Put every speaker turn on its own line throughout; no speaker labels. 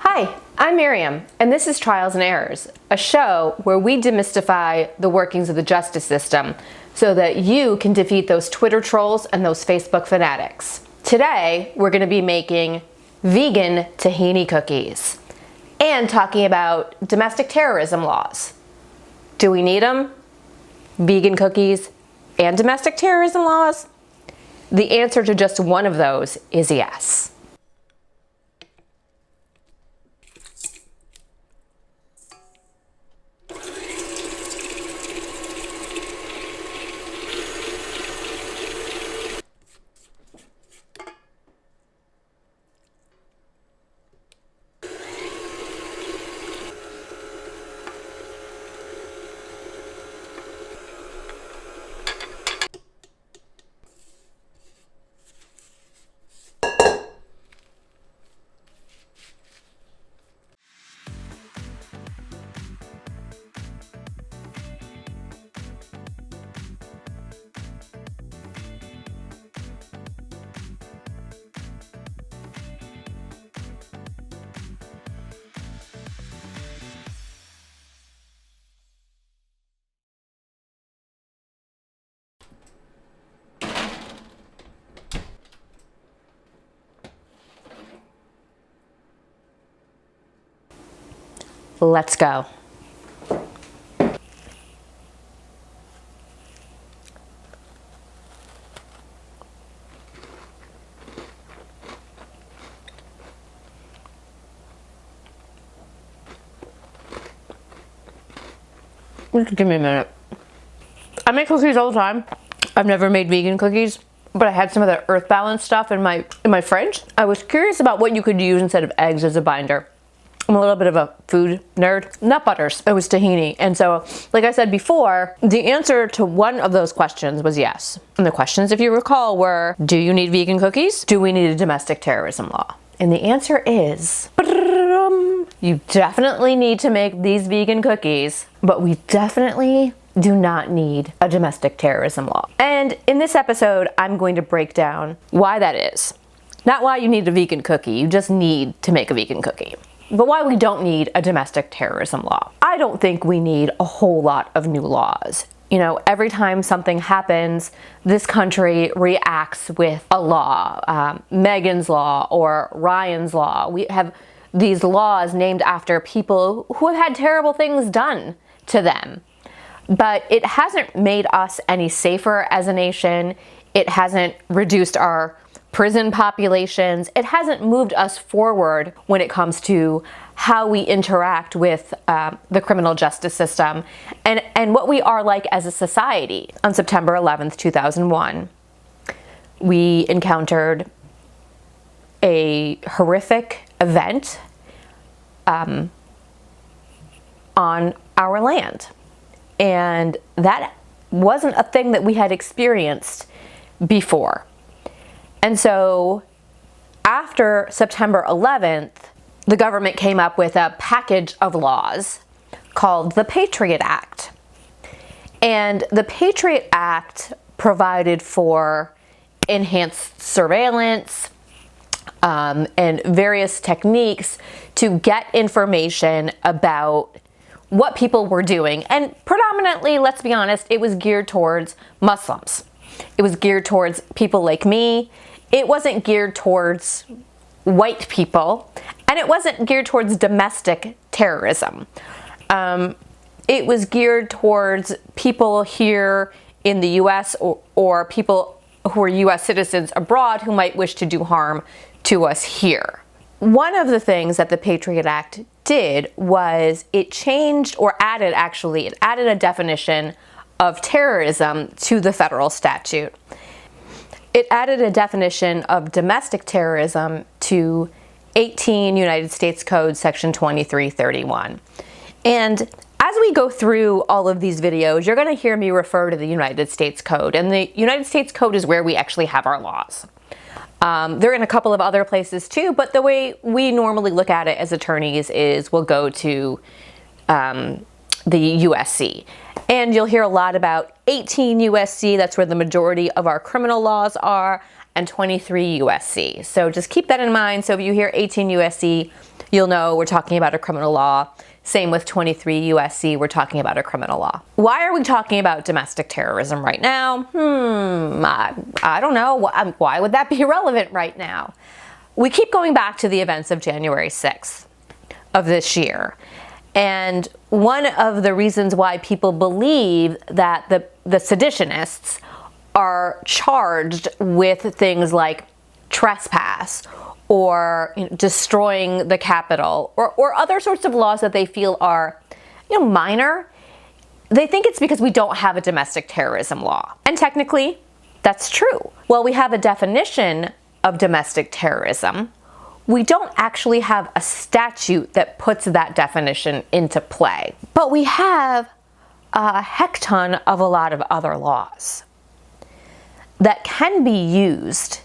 Hi, I'm Mirriam, and this is Trials and Errors, a show where we demystify the workings of the justice system so that you can defeat those Twitter trolls and those Facebook fanatics. Today, we're going to be making vegan tahini cookies and talking about domestic terrorism laws. Do we need them? Vegan cookies and domestic terrorism laws? The answer to just one of those is yes. Let's go. Give me a minute. I make cookies all the time. I've never made vegan cookies, but I had some of the earth balance stuff in my fridge. I was curious about what you could use instead of eggs as a binder. I'm a little bit of a food nerd. Nut butters. It was tahini. And so, like I said before, the answer to one of those questions was yes. And the questions, if you recall, were, do you need vegan cookies? Do we need a domestic terrorism law? And the answer is, you definitely need to make these vegan cookies, but we definitely do not need a domestic terrorism law. And in this episode, I'm going to break down why that is. Not why you need a vegan cookie, you just need to make a vegan cookie. But why we don't need a domestic terrorism law. I don't think we need a whole lot of new laws. You know, every time something happens, this country reacts with a law, Megan's Law or Ryan's Law. We have these laws named after people who have had terrible things done to them. But it hasn't made us any safer as a nation. It hasn't reduced our prison populations. It hasn't moved us forward when it comes to how we interact with the criminal justice system and what we are like as a society. On September 11th, 2001, we encountered a horrific event on our land. And that wasn't a thing that we had experienced before. And so after September 11th, the government came up with a package of laws called the Patriot Act. And the Patriot Act provided for enhanced surveillance and various techniques to get information about what people were doing. And predominantly, let's be honest, it was geared towards Muslims. It was geared towards people like me. It wasn't geared towards white people, and it wasn't geared towards domestic terrorism. It was geared towards people here in the US or people who are US citizens abroad who might wish to do harm to us here. One of the things that the Patriot Act did was it changed or added, actually, it added a definition of terrorism to the federal statute. It added a definition of domestic terrorism to 18 United States Code section 2331. And as we go through all of these videos, you're going to hear me refer to the United States Code. And the United States Code is where we actually have our laws. They're in a couple of other places too, but the way we normally look at it as attorneys is we'll go to the USC. And you'll hear a lot about 18 USC, that's where the majority of our criminal laws are, and 23 USC. So just keep that in mind. So if you hear 18 USC, you'll know we're talking about a criminal law. Same with 23 USC, we're talking about a criminal law. Why are we talking about domestic terrorism right now? I don't know. Why would that be relevant right now? We keep going back to the events of January 6th of this year. And one of the reasons why people believe that the seditionists are charged with things like trespass or destroying the Capitol or other sorts of laws that they feel are minor, they think it's because we don't have a domestic terrorism law. And technically, that's true. Well, we have a definition of domestic terrorism. We don't actually have a statute that puts that definition into play. But we have a heck ton of a lot of other laws that can be used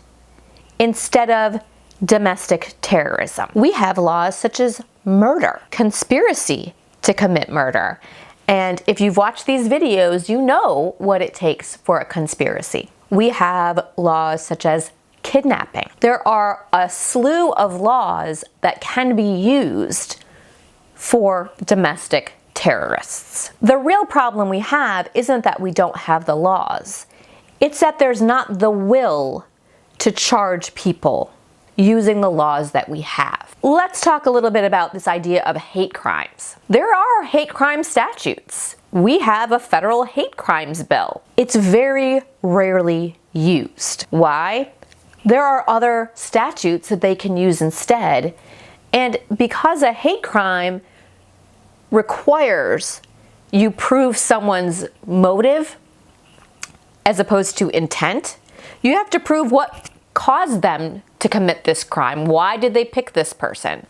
instead of domestic terrorism. We have laws such as murder, conspiracy to commit murder. And if you've watched these videos, you know what it takes for a conspiracy. We have laws such as kidnapping. There are a slew of laws that can be used for domestic terrorists. The real problem we have isn't that we don't have the laws. It's that there's not the will to charge people using the laws that we have. Let's talk a little bit about this idea of hate crimes. There are hate crime statutes. We have a federal hate crimes bill. It's very rarely used. Why? There are other statutes that they can use instead. And because a hate crime requires you prove someone's motive as opposed to intent, you have to prove what caused them to commit this crime. Why did they pick this person?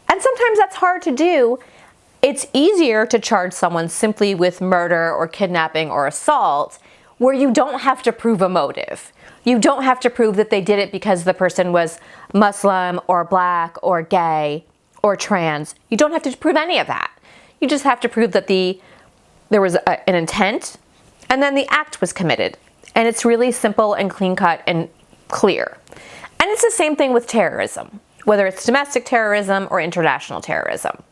And sometimes that's hard to do. It's easier to charge someone simply with murder or kidnapping or assault, where you don't have to prove a motive. You don't have to prove that they did it because the person was Muslim or black or gay or trans. You don't have to prove any of that. You just have to prove that there was an intent and then the act was committed. And it's really simple and clean cut and clear. And it's the same thing with terrorism, whether it's domestic terrorism or international terrorism.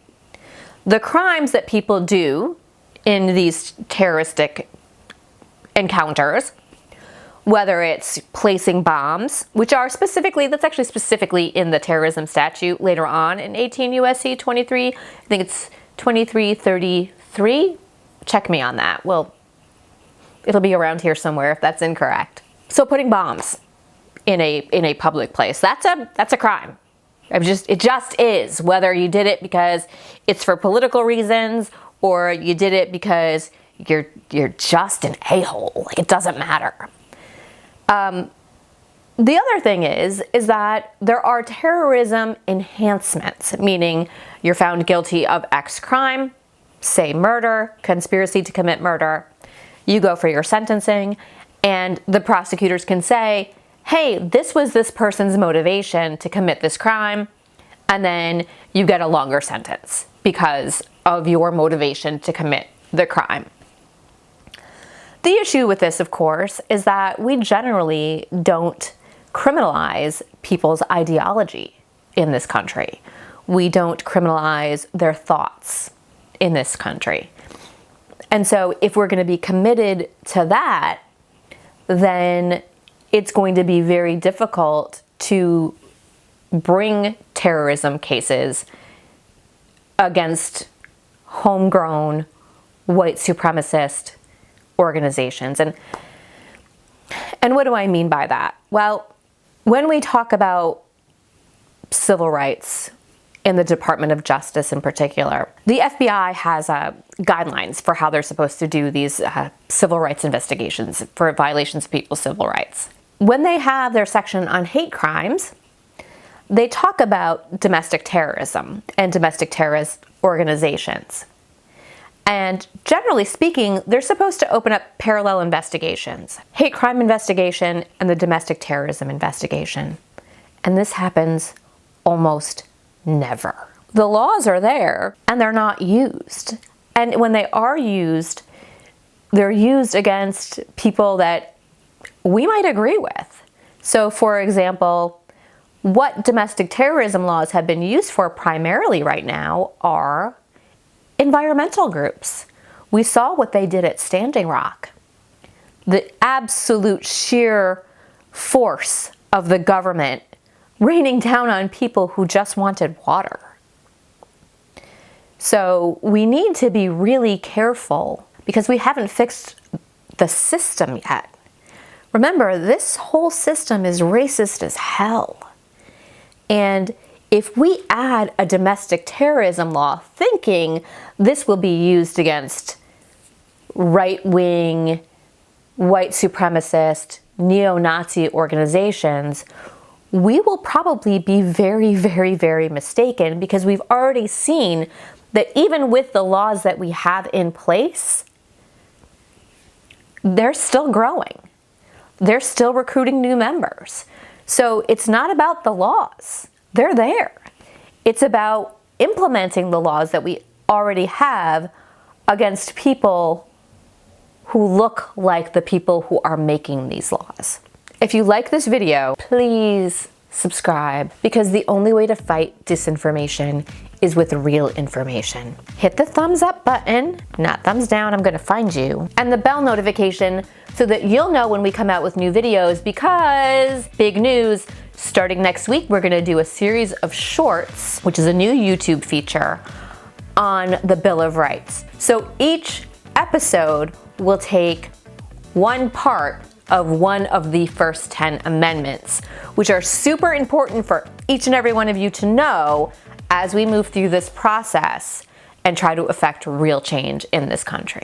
The crimes that people do in these terroristic encounters, whether it's placing bombs, which are that's actually specifically in the terrorism statute later on in 18 USC 23, I think it's 2333. Check me on that. Well, it'll be around here somewhere if that's incorrect. So putting bombs in a public place, that's a crime. It just is, whether you did it because it's for political reasons or you did it because you're just an a-hole. Like, it doesn't matter. The other thing is that there are terrorism enhancements, meaning you're found guilty of X crime, say murder, conspiracy to commit murder. You go for your sentencing, and the prosecutors can say, hey, this was this person's motivation to commit this crime, and then you get a longer sentence because of your motivation to commit the crime. The issue with this, of course, is that we generally don't criminalize people's ideology in this country. We don't criminalize their thoughts in this country. And so if we're going to be committed to that, then it's going to be very difficult to bring terrorism cases against homegrown white supremacist organizations. And what do I mean by that? Well, when we talk about civil rights in the Department of Justice in particular, the FBI has guidelines for how they're supposed to do these civil rights investigations for violations of people's civil rights. When they have their section on hate crimes, they talk about domestic terrorism and domestic terrorist organizations. And generally speaking, they're supposed to open up parallel investigations, hate crime investigation and the domestic terrorism investigation. And this happens almost never. The laws are there and they're not used. And when they are used, they're used against people that we might agree with. So for example, what domestic terrorism laws have been used for primarily right now are environmental groups. We saw what they did at Standing Rock. The absolute sheer force of the government raining down on people who just wanted water. So we need to be really careful because we haven't fixed the system yet. Remember, this whole system is racist as hell. And if we add a domestic terrorism law thinking this will be used against right-wing, white supremacist, neo-Nazi organizations, we will probably be very, very, very mistaken because we've already seen that even with the laws that we have in place, they're still growing. They're still recruiting new members. So it's not about the laws. They're there. It's about implementing the laws that we already have against people who look like the people who are making these laws. If you like this video, please subscribe because the only way to fight disinformation is with real information. Hit the thumbs up button, not thumbs down, I'm gonna find you, and the bell notification so that you'll know when we come out with new videos because, big news, starting next week, we're gonna do a series of shorts, which is a new YouTube feature, on the Bill of Rights. So each episode will take one part of one of the first 10 amendments, which are super important for each and every one of you to know as we move through this process and try to affect real change in this country.